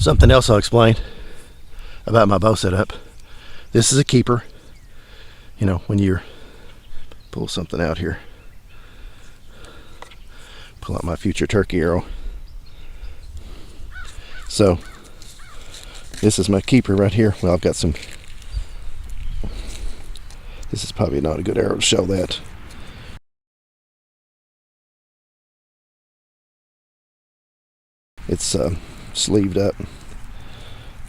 Something else I'll explain about my bow setup. This is a keeper. You know, when you're pull something out here, pull out my future turkey arrow. So this is my keeper right here. Well, I've got some. This is probably not a good arrow to show that. It's sleeved up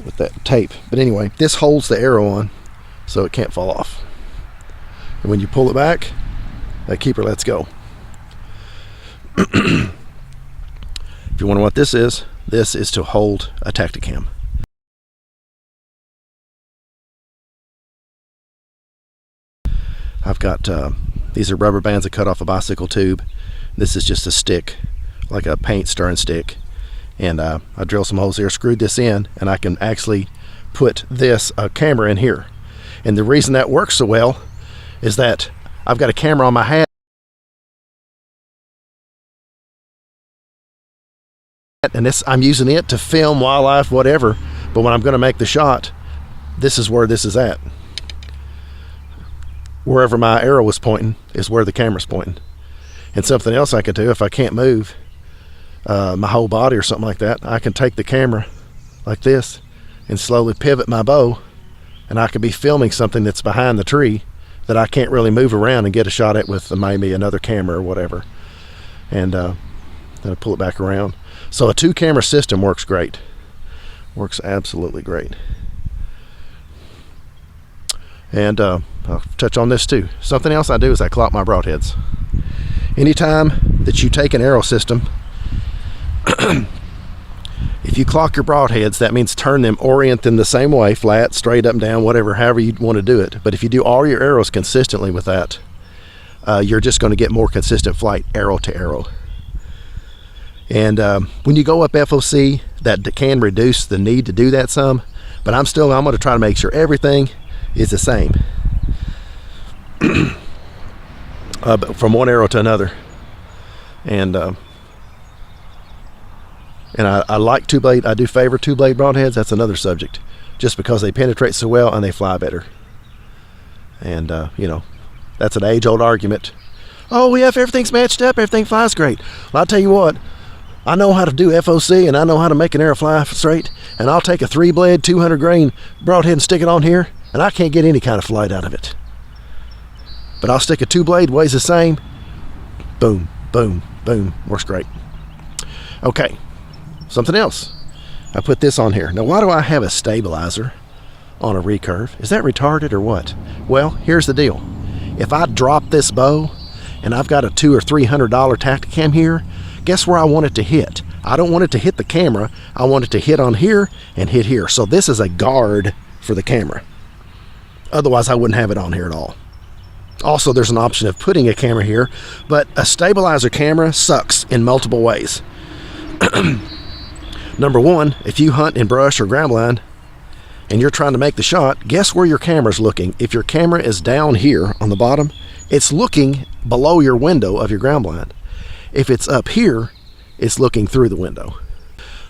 with that tape. But anyway, this holds the arrow on so it can't fall off. And when you pull it back, that keeper lets go. If you wonder what this is to hold a Tacticam. I've got, these are rubber bands that cut off a bicycle tube. This is just a stick, like a paint stirring stick. And I drilled some holes here, screwed this in, and I can actually put this camera in here. And the reason that works so well is that I've got a camera on my hat, and I'm using it to film wildlife, whatever. But when I'm going to make the shot, this is where this is at. Wherever my arrow was pointing is where the camera's pointing. And something else I could do if I can't move my whole body or something like that, I can take the camera like this and slowly pivot my bow, and I could be filming something that's behind the tree that I can't really move around and get a shot at with maybe another camera or whatever. And then I pull it back around. So a 2-camera system works great. Works absolutely great. And I'll touch on this too. Something else I do is I clock my broadheads. Anytime that you take an arrow system, if you clock your broadheads, that means turn them, orient them the same way, flat, straight, up and down, whatever, however you want to do it. But if you do all your arrows consistently with that, you're just going to get more consistent flight arrow to arrow. And when you go up FOC, that can reduce the need to do that some, but I'm going to try to make sure everything is the same. From one arrow to another. And I like 2-blade. I do favor 2-blade broadheads. That's another subject, just because they penetrate so well and they fly better. And you know, that's an age-old argument. Oh yeah, if everything's matched up, everything flies great. Well, I'll tell you what, I know how to do FOC, and I know how to make an arrow fly straight, and I'll take a 3-blade 200 grain broadhead and stick it on here, and I can't get any kind of flight out of it. But I'll stick a 2-blade, weighs the same, boom, boom, boom, works great. Okay, something else. I put this on here. Now, why do I have a stabilizer on a recurve? Is that retarded or what? Well, here's the deal. If I drop this bow and I've got a $200 or $300 Tacticam here, guess where I want it to hit? I don't want it to hit the camera. I want it to hit on here and hit here. So this is a guard for the camera. Otherwise, I wouldn't have it on here at all. Also, there's an option of putting a camera here, but a stabilizer camera sucks in multiple ways. Number one, if you hunt in brush or ground blind and you're trying to make the shot, guess where your camera's looking? If your camera is down here on the bottom, it's looking below your window of your ground blind. If it's up here, it's looking through the window.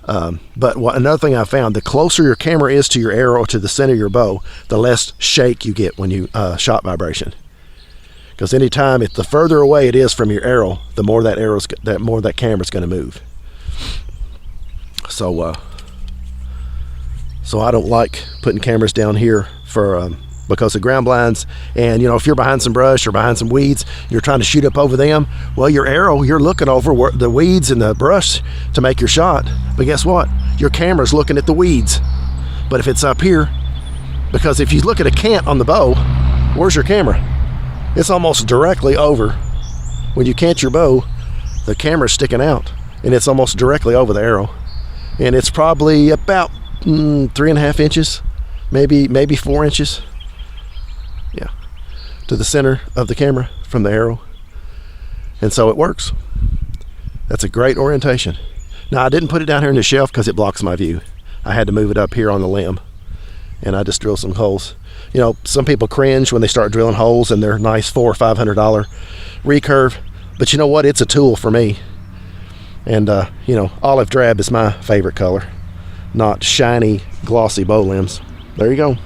But another thing I found, the closer your camera is to your arrow or to the center of your bow, the less shake you get when you shot vibration. Because anytime, the further away it is from your arrow, the more that camera's going to move. So I don't like putting cameras down here for because of ground blinds. And you know, if you're behind some brush or behind some weeds, you're trying to shoot up over them. Well, your arrow, you're looking over the weeds and the brush to make your shot. But guess what? Your camera's looking at the weeds. But if it's up here, because if you look at a cant on the bow, where's your camera? It's almost directly over. When you cant your bow, the camera's sticking out, and it's almost directly over the arrow. And it's probably about 3.5 inches, maybe 4 inches, yeah, to the center of the camera from the arrow. And so it works. That's a great orientation. Now, I didn't put it down here in the shelf because it blocks my view. I had to move it up here on the limb, and I just drilled some holes. You know, some people cringe when they start drilling holes in their nice $400 or $500 recurve, but you know what? It's a tool for me. And you know, olive drab is my favorite color. not shiny, glossy bow limbs. There you go.